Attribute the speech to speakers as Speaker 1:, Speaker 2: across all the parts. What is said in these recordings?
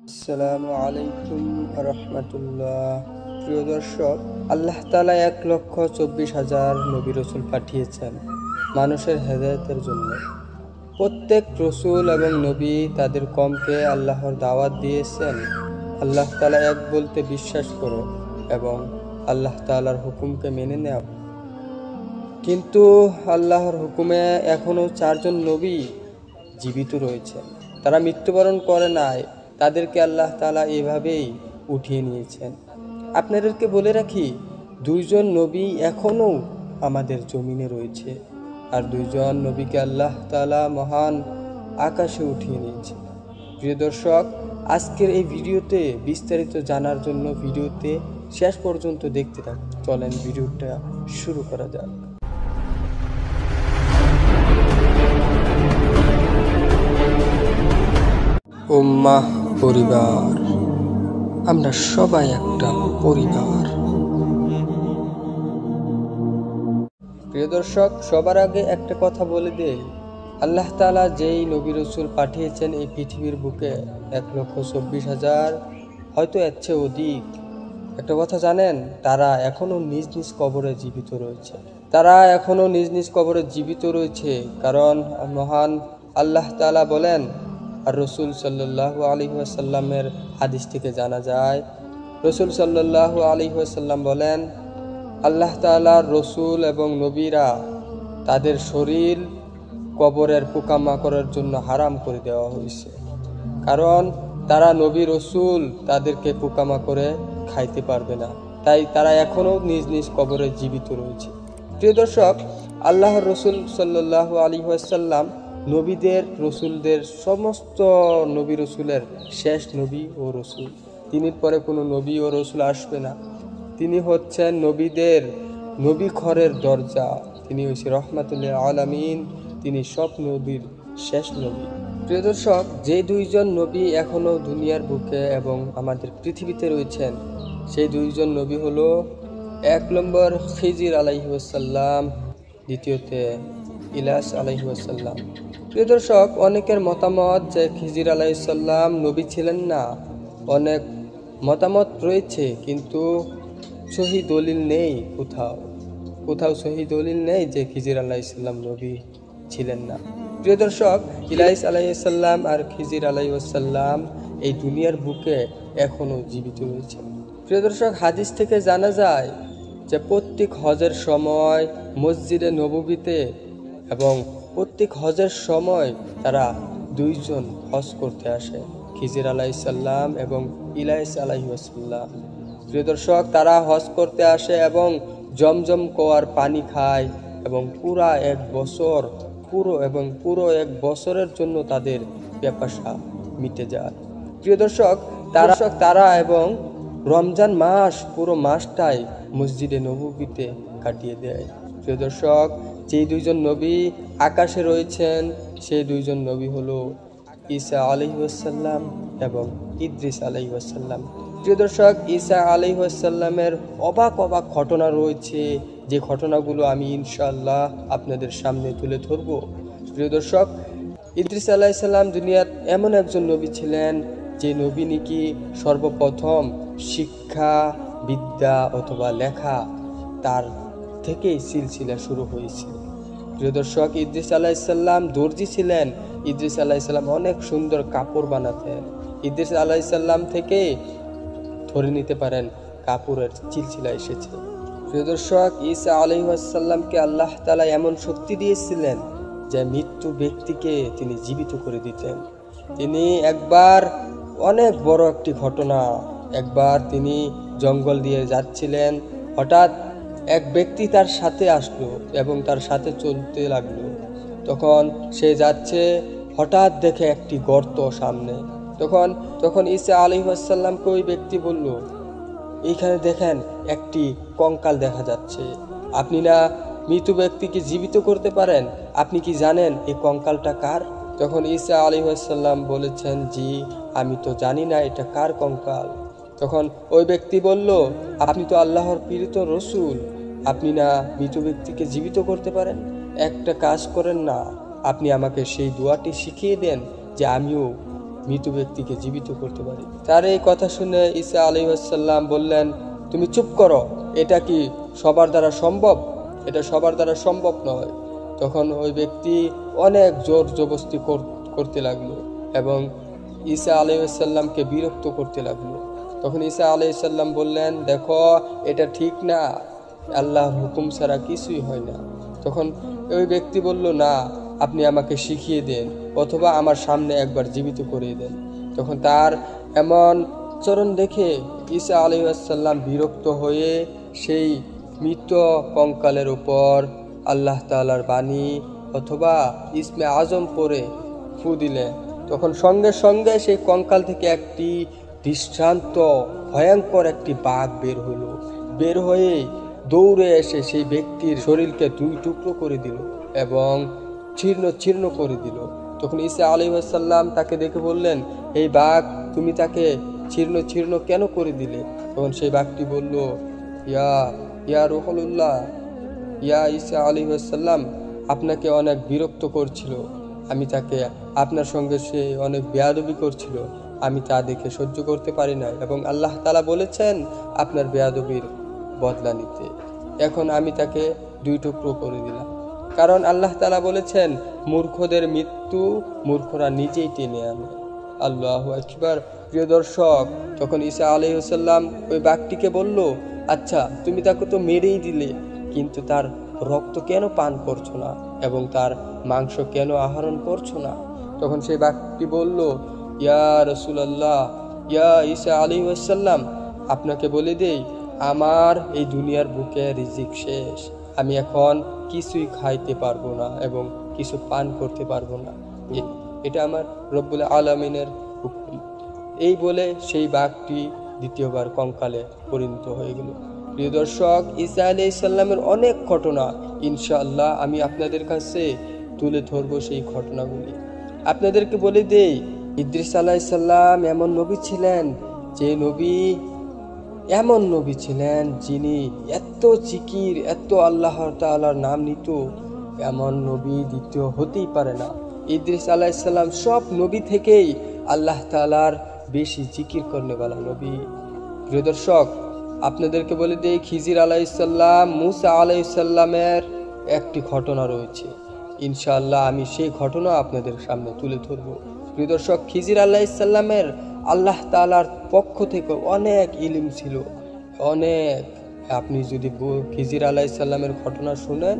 Speaker 1: আসসালামু আলাইকুম রহমতুল্লাহ। প্রিয় দর্শক, আল্লাহ তাআলা 1,24,000 নবী রসুল পাঠিয়েছেন মানুষের হেদায়েতের জন্য। প্রত্যেক রসুল এবং নবী তাদের কওমকে আল্লাহর দাওয়াত দিয়েছেন আল্লাহ তাআলা এক বলতে বিশ্বাস করো এবং আল্লাহ তাআলার হুকুমকে মেনে নাও। কিন্তু আল্লাহর হুকুমে এখনও 4 জন নবী জীবিত রয়েছেন। তারা মৃত্যুবরণ করে নাই, তাদেরকে আল্লাহ তাআলা এভাবেই উঠিয়ে নিয়েছেন। আপনাদেরকে বলে রাখি, 2 জন নবী এখনও আমাদের জমিনে রয়েছে, আর 2 জন নবীকে আল্লাহ তাআলা মহান আকাশে উঠিয়ে নিয়েছে। প্রিয় দর্শক, আজকের এই ভিডিওতে বিস্তারিত জানার জন্য ভিডিওতে শেষ পর্যন্ত দেখতে থাকুন। চলেন ভিডিওটা শুরু করা যাক। উম্মাহ পরিবার, আমরা সবাই একটা পরিবার। প্রিয় দর্শক, সবার আগে একটা কথা বলে দেই, আল্লাহ তাআলা যেই নবী রসুল পাঠিয়েছেন এই পৃথিবীর বুকে 1,24,000, হয়তো এর চেয়ে অধিক। একটা কথা জানেন, তারা এখনো নিজ নিজ কবরে জীবিত রয়েছে। কারণ মহান আল্লাহ তাআলা বলেন, আর রসুল সাল্লাল্লাহু আলাইহি ওয়াসাল্লামের হাদিস থেকে জানা যায়, রসুল সাল্লাল্লাহু আলাইহি ওয়াসাল্লাম বলেন, আল্লাহ তাআলার রসুল এবং নবীরা তাদের শরীর কবরের পোকামাকড়ের জন্য হারাম করে দেওয়া হয়েছে। কারণ তারা নবী রসুল, তাদেরকে পোকামাকড়ে খাইতে পারবে না, তাই তারা এখনও নিজ নিজ কবরে জীবিত রয়েছে। প্রিয় দর্শক, আল্লাহর রসুল সাল্লাল্লাহু আলাইহি ওয়াসাল্লাম নবীদের রসুলদের সমস্ত নবী রসুলের শেষ নবী ও রসুল। তিনি পরে কোনো নবী ও রসুল আসবে না। তিনি হচ্ছেন নবীদের নবীখরের দরজা। তিনি হচ্ছে রহমাতুল লিল আলামিন। তিনি সব নবীর শেষ নবী। প্রিয় দর্শক, যে 2 জন নবী এখনো দুনিয়ার বুকে এবং আমাদের পৃথিবীতে রয়েছেন, সেই 2 জন নবী হলো 1 নম্বর খিজির আলাইহিস সালাম, দ্বিতীয়তে ইলিয়াস আলাইহিস সালাম। প্রিয় দর্শক, অনেকের মতামত যে খিজির আলাইহিস সালাম নবী ছিলেন না। অনেক মতামত রয়েছে, কিন্তু সহি দলিল নেই। কোথাও সহি দলিল নেই যে খিজির আলাইহিস সালাম নবী ছিলেন না। প্রিয় দর্শক, ইলিয়াস আলাইহিস সালাম আর খিজির আলাইহিস সালাম এই দুনিয়ার বুকে এখনো জীবিত রয়েছে। প্রিয় দর্শক, হাদিস থেকে জানা যায় যে প্রত্যেক হজের সময় মসজিদে নববীতে এবং প্রত্যেক হজের সময় তারা 2 জন হজ করতে আসে, খিজির আলাইহিস সালাম এবং ইলিয়াস আলাইহিস সালাম। প্রিয় দর্শক, তারা হজ করতে আসে এবং জমজম কুয়ার পানি খায় এবং পুরো এক বছরের জন্য তাদের পিপাসা মিটে যায়। প্রিয় দর্শক, তারা এবং রমজান মাস পুরো মাসটাই মসজিদে নববীতে কাটিয়ে দেয়। প্রিয় দর্শক, যে 2 জন নবী আকাশে রয়েছেন, সেই 2 জন নবী হলো ঈসা আলাইহিস সালাম এবং ইদ্রিস আলাইহিস সালাম। প্রিয় দর্শক, ঈসা আলাইহিস সালামের অবাক ঘটনা রয়েছে, যে ঘটনাগুলো আমি ইনশাআল্লাহ আপনাদের সামনে তুলে ধরব। প্রিয় দর্শক, ইদ্রিস আলাইহিস সালাম দুনিয়ার এমন একজন নবী ছিলেন, যে নবী নাকি সর্বপ্রথম শিক্ষা, বিদ্যা অথবা লেখা তার থেকেই সিলসিলা শুরু হয়েছে। প্রিয় দর্শক, ইদ্রিস আলাইহিস সালাম দর্জি ছিলেন। ইদ্রিস আলাইহিস সালাম অনেক সুন্দর কাপড় বানাতেন। ইদ্রিস আলাইহিস সালাম থেকে ধরে নিতে পারেন কাপড়ের সিলসিলা এসেছে। প্রিয় দর্শক, ঈসা আলাইহিস সালামকে আল্লাহ তাআলা এমন শক্তি দিয়েছিলেন যে মৃত্যু ব্যক্তিকে তিনি জীবিত করে দিতেন। তিনি একবার অনেক বড় একটি ঘটনা, একবার তিনি জঙ্গল দিয়ে যাচ্ছিলেন, হঠাৎ এক ব্যক্তি তার সাথে আসলো এবং তার সাথে চলতে লাগলো। তখন সে যাচ্ছে, হঠাৎ দেখে একটি গর্ত সামনে। তখন ঈসা আলাইহিস সালামকে ওই ব্যক্তি বলল, এইখানে দেখেন একটি কঙ্কাল দেখা যাচ্ছে, আপনি না মৃত ব্যক্তিকে জীবিত করতে পারেন, আপনি কি জানেন এই কঙ্কালটা কার? তখন ঈসা আলাইহিস সালাম বলেছেন, জি, আমি তো জানি না এটা কার কঙ্কাল। তখন ওই ব্যক্তি বলল, আপনি তো আল্লাহর প্রেরিত রসুল, আপনি না মৃত ব্যক্তিকে জীবিত করতে পারেন? একটা কাজ করেন না, আপনি আমাকে সেই দোয়াটি শিখিয়ে দেন যে আমিও মৃত ব্যক্তিকে জীবিত করতে পারি। তার এই কথা শুনে ঈসা আলাইহিস সালাম বললেন, তুমি চুপ করো, এটা কি সবার দ্বারা সম্ভব? এটা সবার দ্বারা সম্ভব নয়। তখন ওই ব্যক্তি অনেক জোর জবরদস্তি করতে লাগলো এবং ঈসা আলাইহিস সালামকে বিরক্ত করতে লাগলো। তখন ঈসা আলাইহিস সালাম বললেন, দেখো এটা ঠিক না, আল্লাহর হুকুম ছাড়া কিছুই হয় না। তখন ওই ব্যক্তি বলল, না, আপনি আমাকে শিখিয়ে দেন অথবা আমার সামনে একবার জীবিত করে দেন। তখন তার এমন আচরণ দেখে ঈসা আলাইহিস সালাম বিরক্ত হয়ে সেই মৃত কঙ্কালের উপর আল্লাহ তাআলার বাণী অথবা ইসমে আজম পড়ে ফু দিলেন। তখন সঙ্গে সঙ্গে সেই কঙ্কাল থেকে একটি দৃষ্টান্ত ভয়ঙ্কর একটি বাঘ বের হয়ে দৌড়ে এসে সেই ব্যক্তির শরীরকে 2 টুকরো করে দিল এবং ছিন্ন করে দিল। তখন ঈসা আলাইহিস সালাম তাকে দেখে বললেন, এই বাঘ, তুমি তাকে ছিন্ন কেন করে দিলে? তখন সেই বাঘটি বলল, ইয়া রুহুল্লাহ, ইয়া ঈসা আলাইহিস সালাম আপনাকে অনেক বিরক্ত করছিল, আমি তাকে আপনার সঙ্গে সে অনেক বেয়াদবি করছিল, আমি তা দেখে সহ্য করতে পারি না এবং আল্লাহ তাআলা বলেছেন আপনার বেয়াদবির বদলা নিতে। এখন আমি তাকে 2 টুকরো করে দিলাম, কারণ আল্লাহ তাআলা বলেছেন মূর্খদের মৃত্যু মূর্খরা নিজেই টেনে আনে। আল্লাহু আকবার। প্রিয় দর্শক, তখন ঈসা আলাইহিস সালাম ওই বাঘটিকে বলল, আচ্ছা তুমি তাকে তো মেরেই দিলে, কিন্তু তার রক্ত কেন পান করছো না এবং তার মাংস কেন আহরণ করছো না? তখন সেই বাঘটি বলল, ইয়া রাসূলুল্লাহ, ইয়া ঈসা আলাইহিস সালাম, আপনাকে বলে দেই, আমার এই দুনিয়ার বুকে রিজিক শেষ, আমি এখন কিছুই খাইতে পারবো না এবং কিছু পান করতে পারবো না, এটা আমার রব্বুল আলামিনের হুকুম। এই বলে সেই বাঘটি দ্বিতীয়বার কঙ্কালে পরিণত হয়ে গেল। প্রিয় দর্শক, ঈসা আলাইহিস সালামের অনেক ঘটনা ইনশাআল্লাহ আমি আপনাদের কাছে তুলে ধরবো সেই ঘটনাগুলি। আপনাদেরকে বলে দেই, ইদ্রিস আলাইহিস সালাম এমন নবী ছিলেন, যে নবী এমন নবী ছিলেন যিনি এত জিকির, এত আল্লাহ তাআলার নাম নিত, এমন নবী দ্বিতীয় হতেই পারে না। ইদ্রিস আলাইহিস সালাম সব নবী থেকেই আল্লাহ তাআলার বেশি জিকির করনেওয়ালা নবী। প্রিয় দর্শক, আপনাদেরকে বলে দেই, খিজির আলাইহিস সালাম, মুসা আলাইহিস সালামের একটি ঘটনা রয়েছে, ইনশাআল্লাহ আমি সেই ঘটনা আপনাদের সামনে তুলে ধরব। প্রিয় দর্শক, খিজির আলাইহিস সালামের আল্লাহ তাআলার পক্ষ থেকে অনেক ইলম ছিল, অনেক। আপনি যদি খিজির আলাইহিস সালামের ঘটনা শুনেন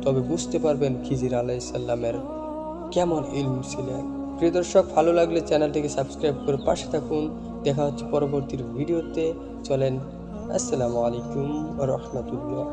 Speaker 1: তবে বুঝতে পারবেন খিজির আলাইহিস সালামের কেমন ইলম ছিলেন। প্রিয় দর্শক, ভালো লাগলে চ্যানেলটিকে সাবস্ক্রাইব করে পাশে থাকুন। দেখা হচ্ছে পরবর্তী ভিডিওতে। চলেন, আসসালামু আলাইকুম ওয়া রাহমাতুল্লাহ।